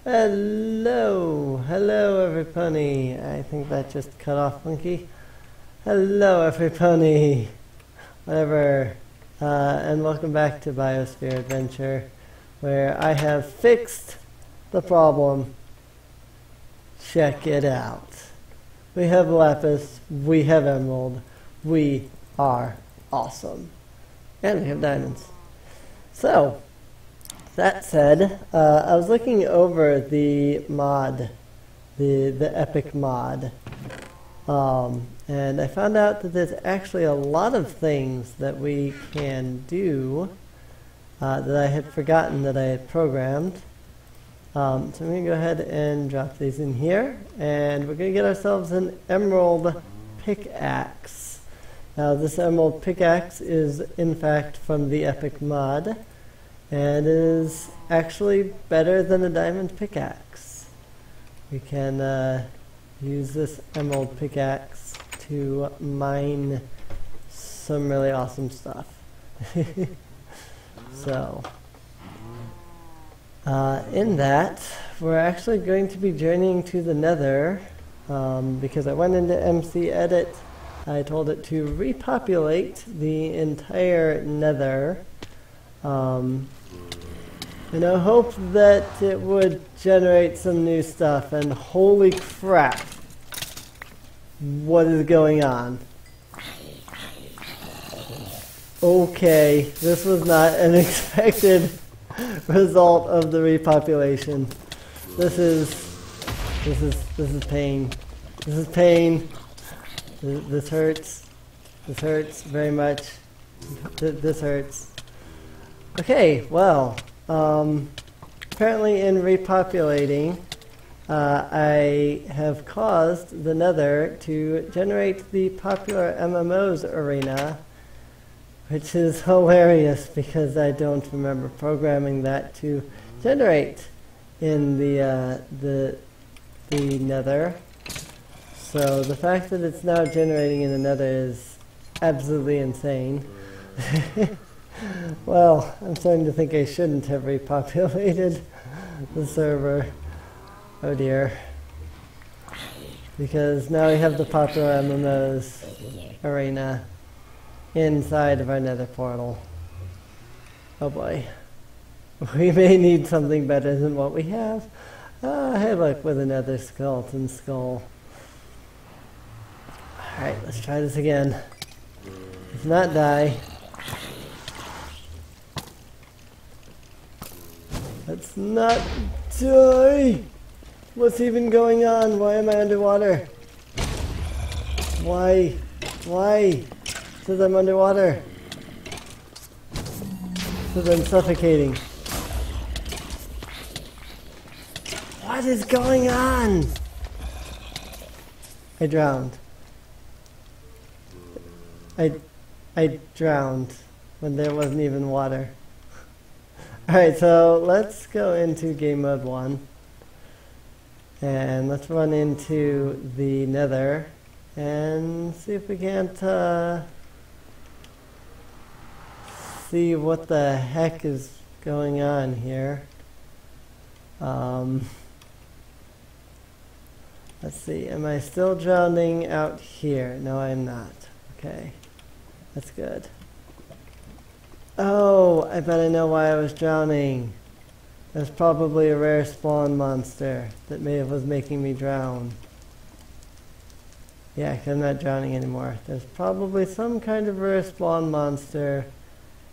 Hello everybody. I think that just cut off Monkey. Hello everybody. Whatever. And welcome back to Biosphere Adventure, where I have fixed the problem. Check it out. We have lapis, we have emerald, we are awesome. And we have diamonds. So, that said, I was looking over the mod, the epic mod, and I found out that there's actually a lot of things that we can do that I had forgotten that I had programmed. So I'm going to go ahead and drop these in here, and we're going to get ourselves an emerald pickaxe. Now this emerald pickaxe is in fact from the epic mod, and is actually better than a diamond pickaxe. We can use this emerald pickaxe to mine some really awesome stuff. So, in that, we're actually going to be journeying to the Nether, because I went into MC Edit. I told it to repopulate the entire Nether. And I hope that it would generate some new stuff, and holy crap, what is going on? Okay, this was not an expected result of the repopulation. This is pain. This is pain. This hurts. This hurts very much. This hurts. Okay, well, apparently in repopulating, I have caused the Nether to generate the PopularMMOs arena, which is hilarious because I don't remember programming that to generate in the Nether. So the fact that it's now generating in the Nether is absolutely insane. Well, I'm starting to think I shouldn't have repopulated the server. Oh dear. Because now we have the PopularMMOs arena inside of our Nether portal. Oh boy. We may need something better than what we have. Hey look, with another skeleton skull. Alright, let's try this again. Let's not die. Let's not die! What's even going on? Why am I underwater? Why? Why? Because I'm underwater. Because I'm suffocating. What is going on? I drowned. I drowned when there wasn't even water. Alright, so let's go into game mode 1. And let's run into the Nether and see if we can't see what the heck is going on here. Let's see, am I still drowning out here? No, I'm not. Okay, that's good. Oh, I bet I know why I was drowning. There's probably a rare spawn monster that was making me drown. Yeah, 'cause I'm not drowning anymore. There's probably some kind of rare spawn monster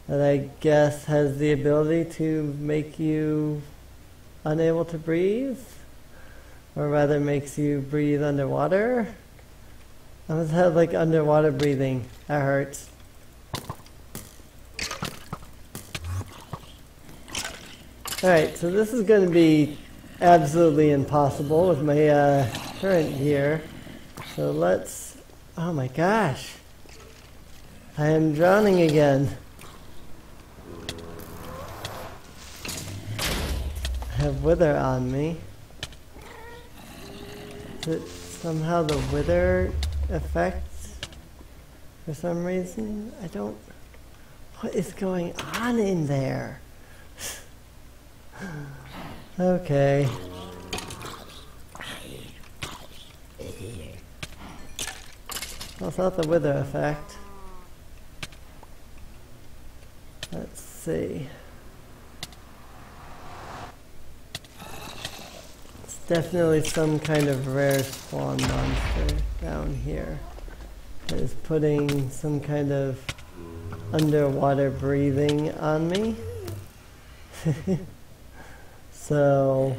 that I guess has the ability to make you unable to breathe. Or rather makes you breathe underwater. I must have like underwater breathing. That hurts. Alright, so this is going to be absolutely impossible with my current gear. So let's... Oh my gosh! I am drowning again. I have wither on me. Is it somehow the wither effect? For some reason? I don't... What is going on in there? Okay. Well, it's not the wither effect. Let's see. It's definitely some kind of rare spawn monster down here that is putting some kind of underwater breathing on me. So,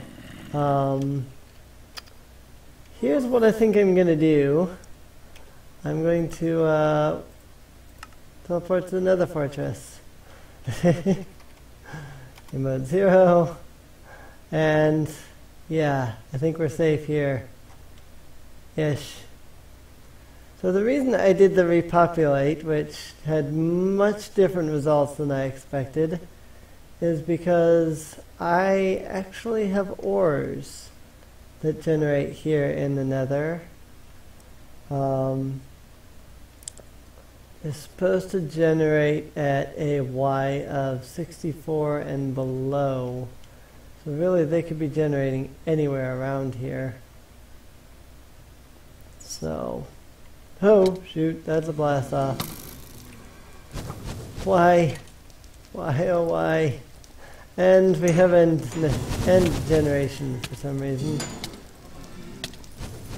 here's what I think I'm gonna do. I'm going to teleport to the Nether Fortress. In mode 0. And yeah, I think we're safe here. Ish. So the reason I did the repopulate, which had much different results than I expected, is because I actually have ores that generate here in the Nether. It's supposed to generate at a Y of 64 and below. So really they could be generating anywhere around here. So, oh shoot, that's a blast off. Why? Why oh why? And we have end generation for some reason.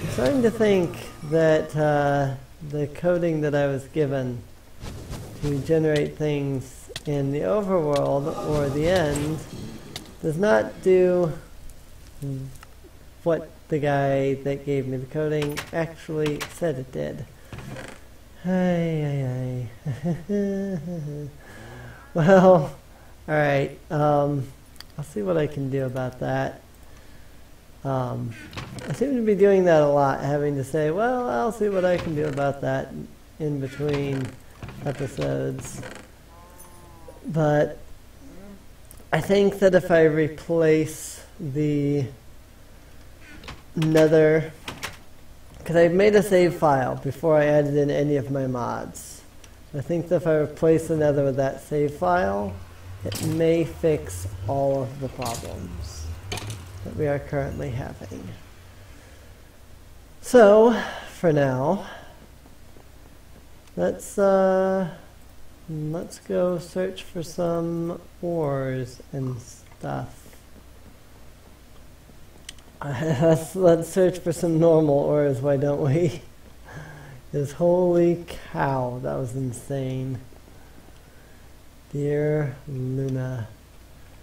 I'm starting to think that the coding that I was given to generate things in the overworld or the end does not do what the guy that gave me the coding actually said it did. Hey. Well, alright, I'll see what I can do about that. I seem to be doing that a lot, having to say, well, I'll see what I can do about that in between episodes. But I think that if I replace the Nether, because I made a save file before I added in any of my mods. I think that if I replace the Nether with that save file, it may fix all of the problems that we are currently having. So, for now, let's go search for some ores and stuff. Let's search for some normal ores, why don't we? Because holy cow, that was insane. Dear Luna.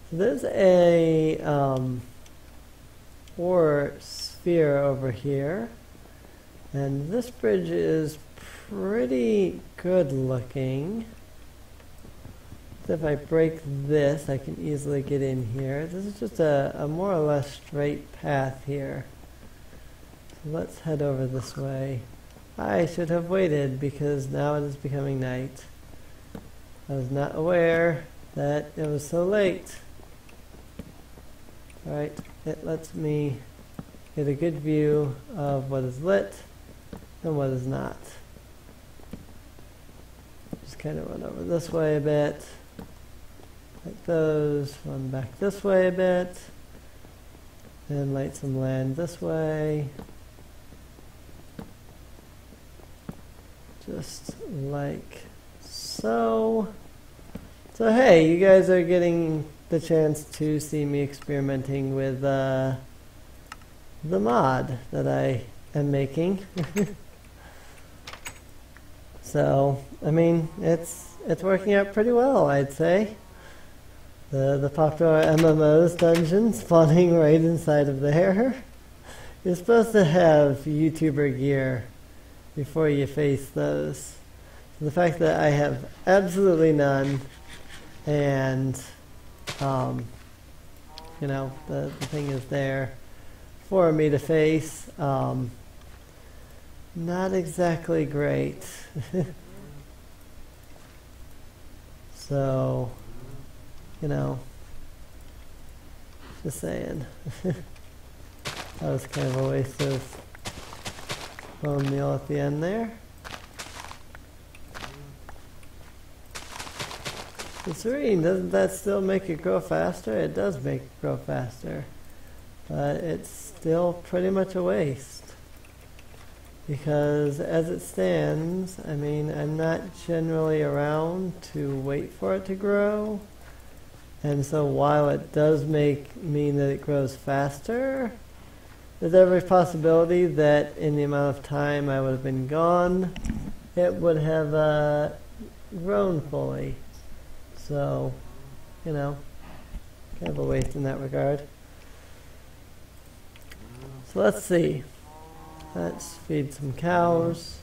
So there's a ore sphere over here, and this bridge is pretty good looking. If I break this, I can easily get in here. This is just a more or less straight path here. So let's head over this way. I should have waited because now it is becoming night. I was not aware that it was so late. Alright, it lets me get a good view of what is lit and what is not. Just kind of run over this way a bit. Like those, run back this way a bit, and light some land this way. Just like so. So hey, you guys are getting the chance to see me experimenting with the mod that I am making. So, I mean, it's working out pretty well, I'd say. The popular MMOs dungeon spawning right inside of there. You're supposed to have YouTuber gear before you face those. So the fact that I have absolutely none, and you know, the thing is there for me to face, not exactly great. So, you know, just saying. That was kind of a waste of bone meal at the end there. So Sureen, doesn't that still make it grow faster? It does make it grow faster. But it's still pretty much a waste. Because as it stands, I mean, I'm not generally around to wait for it to grow. And so while it does mean that it grows faster, there's every possibility that in the amount of time I would have been gone, it would have grown fully. So, you know, kind of a waste in that regard. So let's see. Let's feed some cows.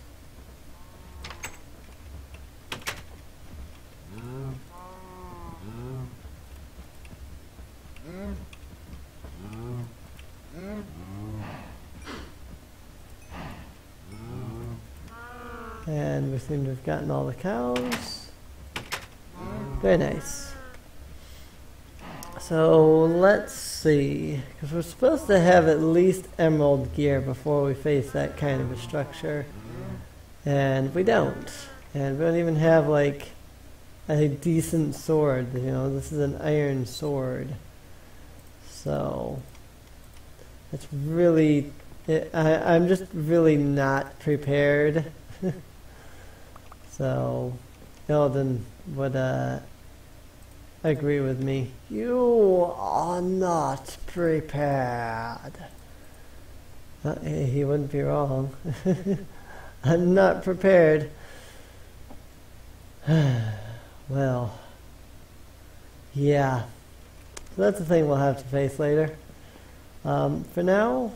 And we seem to have gotten all the cows. Very nice. So let's see, because we're supposed to have at least emerald gear before we face that kind of a structure. And we don't. And we don't even have like a decent sword. You know, this is an iron sword. So it's really, I'm just really not prepared. So Eldon would agree with me. You are not prepared. He wouldn't be wrong. I'm not prepared. Well, yeah. So that's the thing we'll have to face later. For now,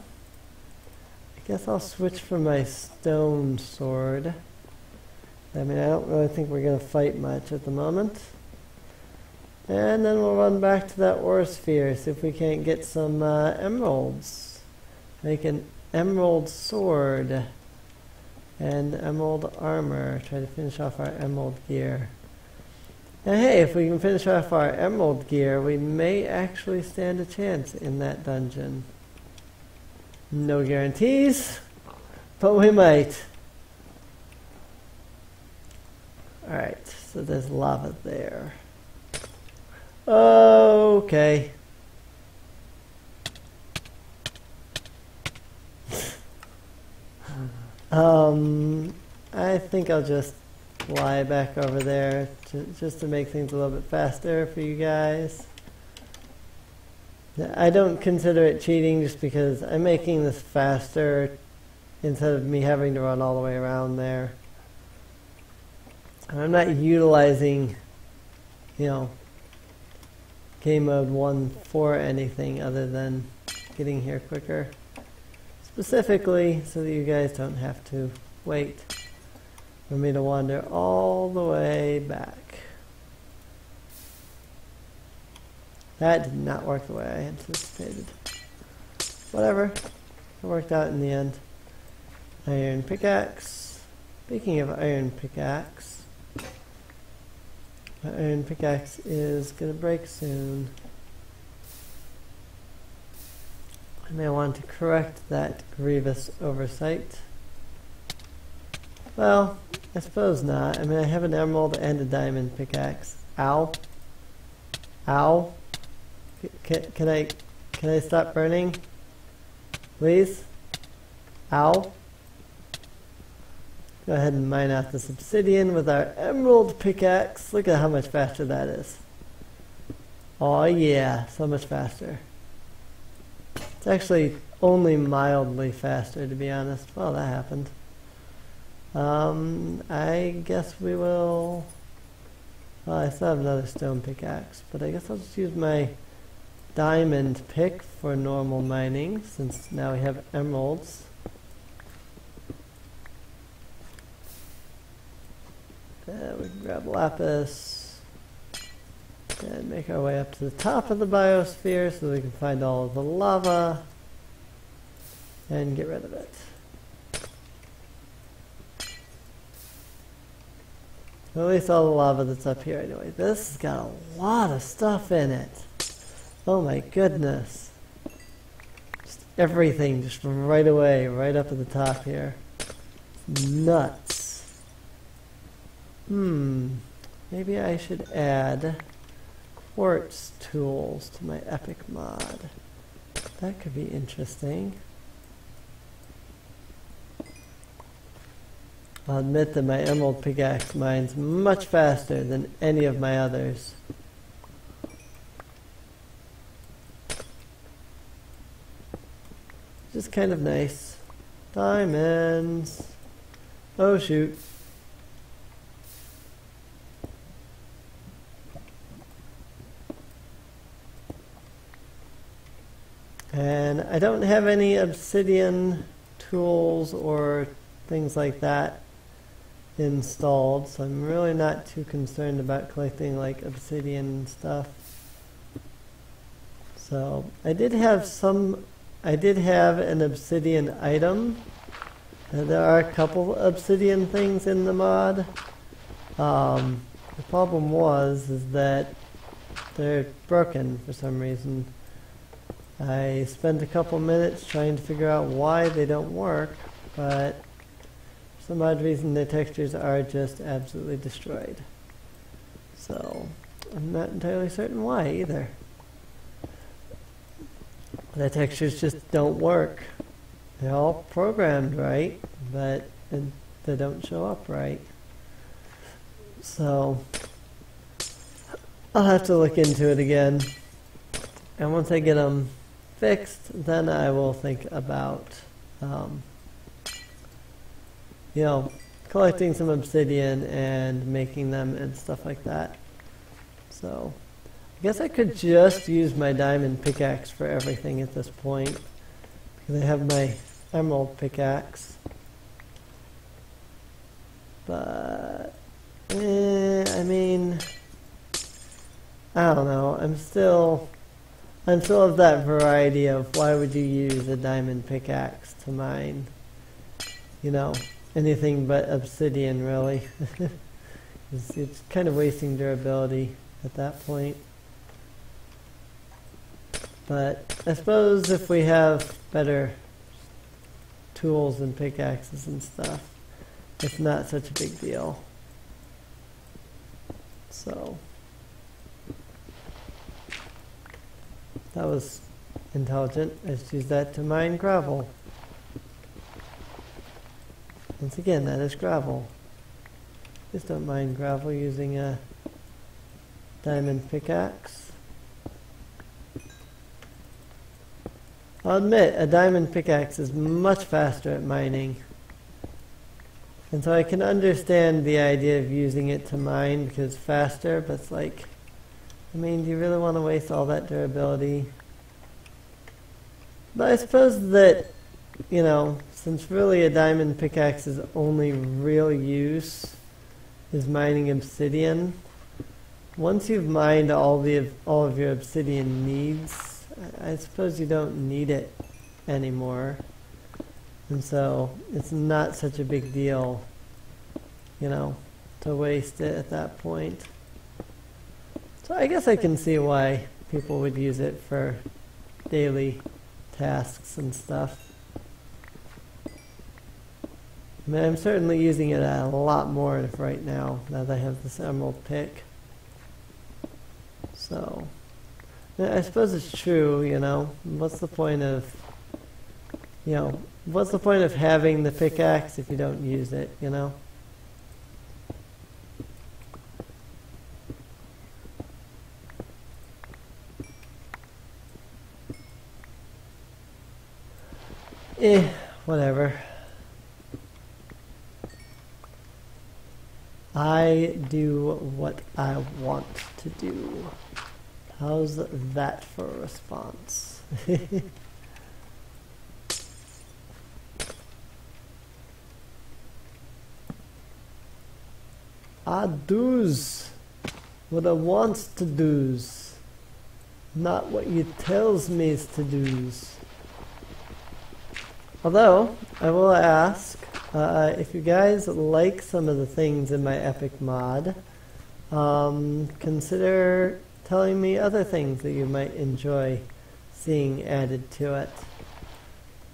I guess I'll switch for my stone sword. I mean, I don't really think we're going to fight much at the moment. And then we'll run back to that ore sphere, see if we can't get some emeralds. Make an emerald sword and emerald armor. Try to finish off our emerald gear. And hey, if we can finish off our emerald gear, we may actually stand a chance in that dungeon. No guarantees, but we might. Alright, so there's lava there. Okay. I think I'll just fly back over there just to make things a little bit faster for you guys. I don't consider it cheating just because I'm making this faster instead of me having to run all the way around there. I'm not utilizing, you know, game mode 1 for anything other than getting here quicker. Specifically so that you guys don't have to wait for me to wander all the way back. That did not work the way I anticipated. Whatever. It worked out in the end. Iron pickaxe. Speaking of iron pickaxe, my iron pickaxe is going to break soon. I may want to correct that grievous oversight. Well, I suppose not. I mean, I have an emerald and a diamond pickaxe. Ow. Ow. Can I stop burning? Please? Ow. Go ahead and mine out this obsidian with our emerald pickaxe. Look at how much faster that is. Oh yeah, so much faster. It's actually only mildly faster, to be honest. Well, that happened. I guess we will... Well, I still have another stone pickaxe, but I guess I'll just use my diamond pick for normal mining, since now we have emeralds. We can grab lapis and make our way up to the top of the biosphere so we can find all of the lava and get rid of it. At least all the lava that's up here anyway. This has got a lot of stuff in it. Oh my goodness. Just everything just right away, right up at the top here. Nuts. Maybe I should add quartz tools to my epic mod. That could be interesting. I'll admit that my emerald pickaxe mines much faster than any of my others. Just kind of nice. Diamonds. Oh shoot. And I don't have any obsidian tools or things like that installed, so I'm really not too concerned about collecting like obsidian and stuff. So I did have an obsidian item. There are a couple obsidian things in the mod. The problem is that they're broken for some reason. I spent a couple minutes trying to figure out why they don't work, but for some odd reason the textures are just absolutely destroyed. So I'm not entirely certain why either. The textures just don't work. They're all programmed right, but they don't show up right. So I'll have to look into it again. And once I get them fixed, then I will think about, collecting some obsidian and making them and stuff like that. So I guess I could just use my diamond pickaxe for everything at this point, because I have my emerald pickaxe. But, I mean, I don't know. I'm still of that variety of why would you use a diamond pickaxe to mine, anything but obsidian, really. It's kind of wasting durability at that point. But I suppose if we have better tools and pickaxes and stuff, it's not such a big deal. So that was intelligent. I just used that to mine gravel. Once again, that is gravel. Just don't mine gravel using a diamond pickaxe. I'll admit, a diamond pickaxe is much faster at mining. And so I can understand the idea of using it to mine because it's faster, but it's like, do you really want to waste all that durability? But I suppose that, since really a diamond pickaxe's only real use is mining obsidian, once you've mined all of your obsidian needs, I suppose you don't need it anymore. And so it's not such a big deal, to waste it at that point. So I guess I can see why people would use it for daily tasks and stuff. I'm certainly using it a lot more right now that I have this emerald pick. So I suppose it's true, what's the point of having the pickaxe if you don't use it, Whatever. I do what I want to do. How's that for a response? I do's what I wants to do's, not what you tells me to do's. Although, I will ask, if you guys like some of the things in my epic mod, consider telling me other things that you might enjoy seeing added to it.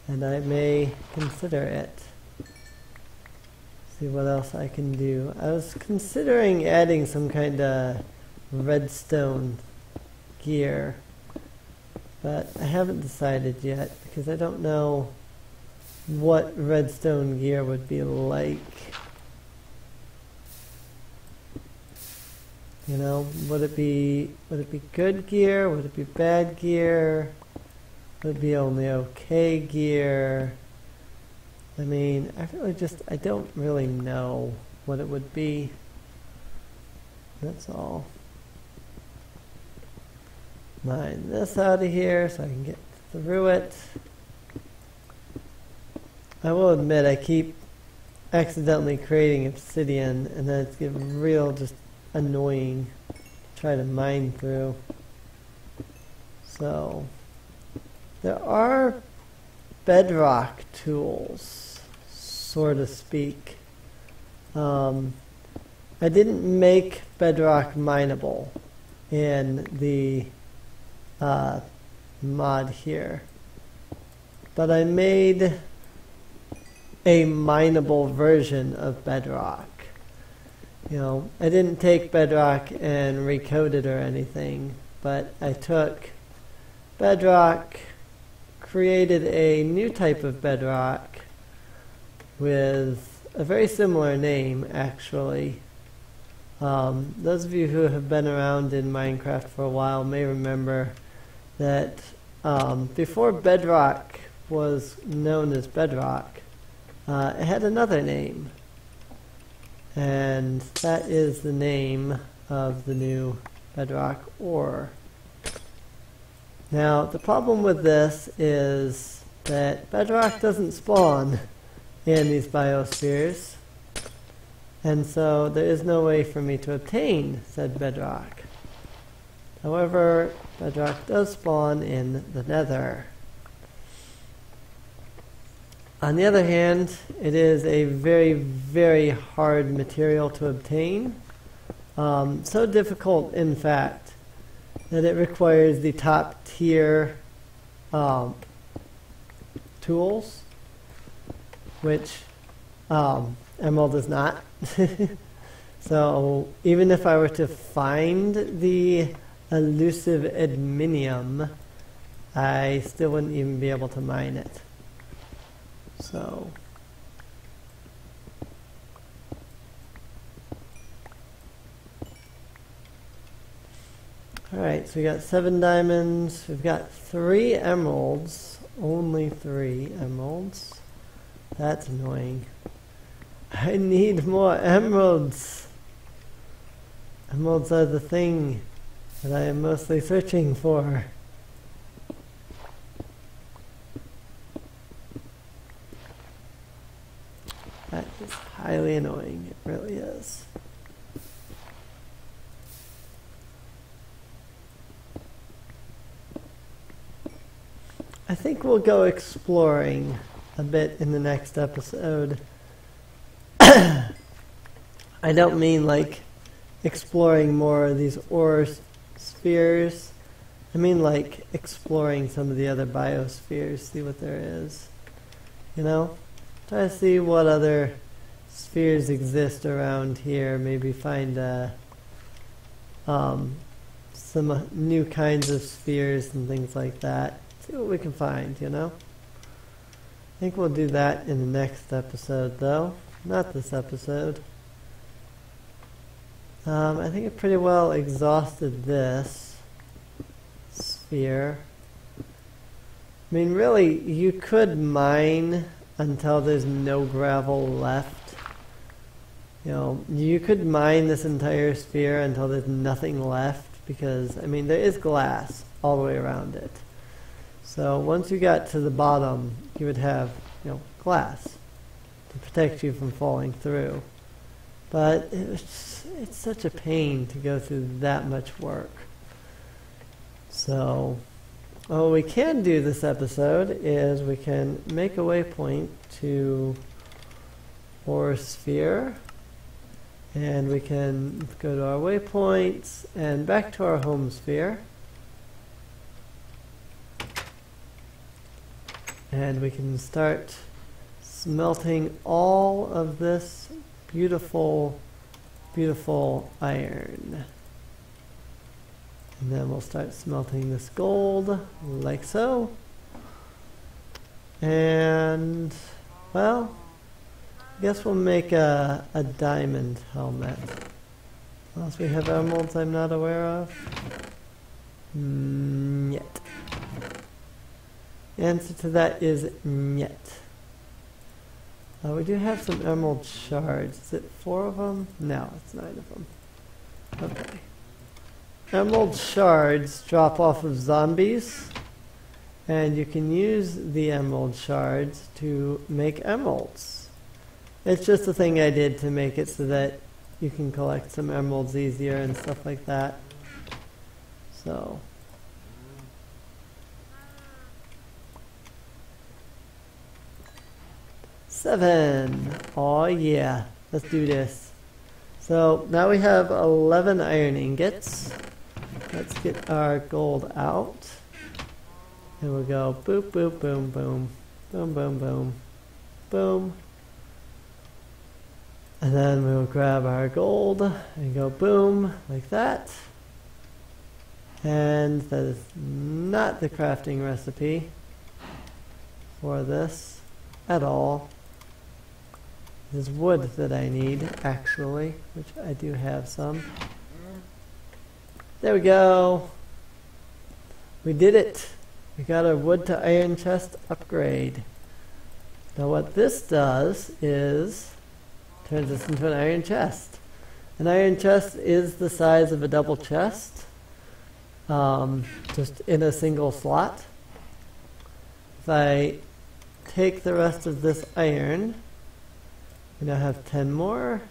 And I may consider it. See what else I can do. I was considering adding some kind of redstone gear, but I haven't decided yet because I don't know what redstone gear would be like You know, would it be good gear? Would it be bad gear? Would it be only okay gear? I mean, I don't really know what it would be. That's all. Mine this out of here so I can get through it. I will admit I keep accidentally creating obsidian and then it's getting real just annoying to try to mine through. So there are bedrock tools, so to speak. I didn't make bedrock mineable in the mod here, but I made a mineable version of bedrock. You know, I didn't take bedrock and recode it or anything, but I took bedrock, created a new type of bedrock with a very similar name, actually. Those of you who have been around in Minecraft for a while may remember that before bedrock was known as bedrock, it had another name, and that is the name of the new bedrock ore. Now, the problem with this is that bedrock doesn't spawn in these biospheres, and so there is no way for me to obtain said bedrock. However, bedrock does spawn in the nether. On the other hand, it is a very, very hard material to obtain. So difficult, in fact, that it requires the top tier tools, which Emerald is not. So even if I were to find the elusive adminium, I still wouldn't even be able to mine it. So alright, so we got 7 diamonds, we've got 3 emeralds, only 3 emeralds. That's annoying. I need more emeralds. Emeralds are the thing that I am mostly searching for. That is highly annoying, it really is. I think we'll go exploring a bit in the next episode. I don't mean like exploring more of these ore spheres. I mean like exploring some of the other biospheres, see what there is. You know? Try to see what other spheres exist around here. Maybe find some new kinds of spheres and things like that. See what we can find, you know? I think we'll do that in the next episode, though. Not this episode. I think it pretty well exhausted this sphere. I mean, really, you could mine until there's no gravel left. You know, you could mine this entire sphere until there's nothing left, because, I mean, there is glass all the way around it. So once you got to the bottom, you would have, you know, glass to protect you from falling through. But it's such a pain to go through that much work. So what we can do this episode is we can make a waypoint to Ore Sphere, and we can go to our waypoints and back to our home sphere. And we can start smelting all of this beautiful, beautiful iron. And then we'll start smelting this gold, like so. And, well, I guess we'll make a diamond helmet. Unless we have emeralds I'm not aware of. Yet. The answer to that is yet. We do have some emerald shards. Is it 4 of them? No, it's 9 of them. Okay. Emerald shards drop off of zombies, and you can use the emerald shards to make emeralds. It's just a thing I did to make it so that you can collect some emeralds easier and stuff like that. So. Seven. Oh yeah. Let's do this. So now we have 11 iron ingots. Let's get our gold out. And we'll go boop, boop, boom, boom. Boom, boom, boom. Boom. And then we'll grab our gold and go boom, like that. And that is not the crafting recipe for this at all. There's wood that I need, actually, which I do have some. There we go. We did it. We got our wood to iron chest upgrade. Now what this does is turns us into an iron chest. An iron chest is the size of a double chest, just in a single slot. If I take the rest of this iron, we now have 10 more,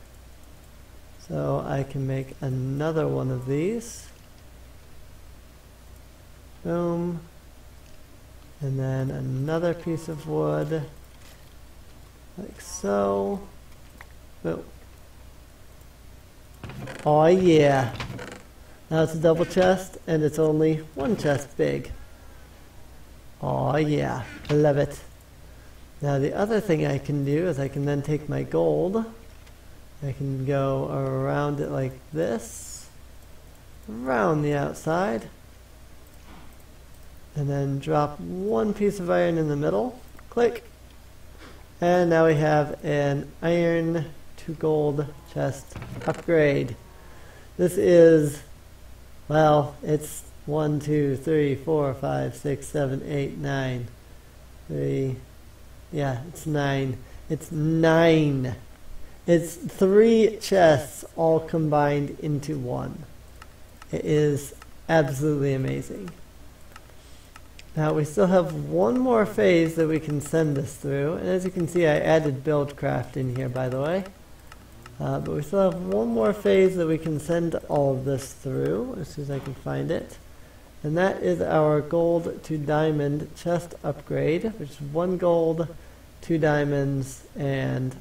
so I can make another one of these. Boom. And then another piece of wood, like so. Boom. Oh yeah. Now it's a double chest, and it's only one chest big. Oh yeah, I love it. Now the other thing I can do is I can then take my gold, I can go around it like this, around the outside, and then drop one piece of iron in the middle, click, and now we have an iron to gold chest upgrade. This is, well, it's 1, 2, 3, 4, 5, 6, 7, 8, 9, 3, yeah, it's 9. It's 9. It's 3 chests all combined into one. It is absolutely amazing. Now we still have one more phase that we can send this through, and as you can see I added buildcraft in here, by the way. But we still have one more phase that we can send all of this through as soon as I can find it. And that is our gold to diamond chest upgrade, which is 1 gold, 2 diamonds, and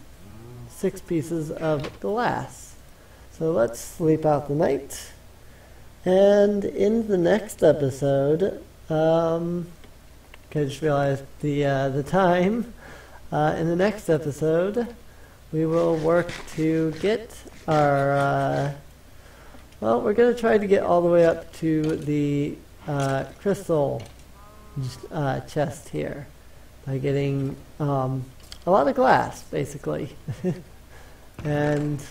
6 pieces of glass. So let's sleep out the night. And in the next episode, I just realized the time. In the next episode, we will work to get our, well, we're going to try to get all the way up to the crystal chest here by getting a lot of glass, basically, and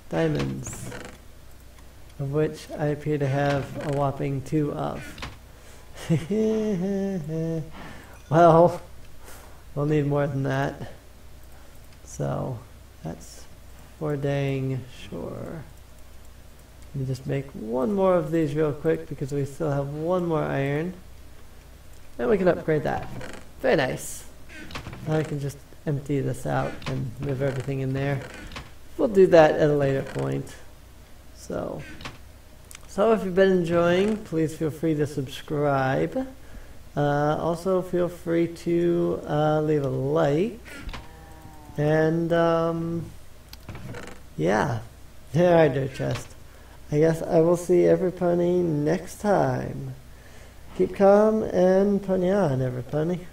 diamonds, of which I appear to have a whopping 2 of. Well, we'll need more than that. So that's for dang sure. Let me just make one more of these real quick because we still have one more iron. And we can upgrade that. Very nice. Now I can just empty this out and move everything in there. We'll do that at a later point. So if you've been enjoying, please feel free to subscribe. Also feel free to leave a like. And yeah, there I do, chest. I guess I will see everybody next time. Keep calm and pony on, everybody.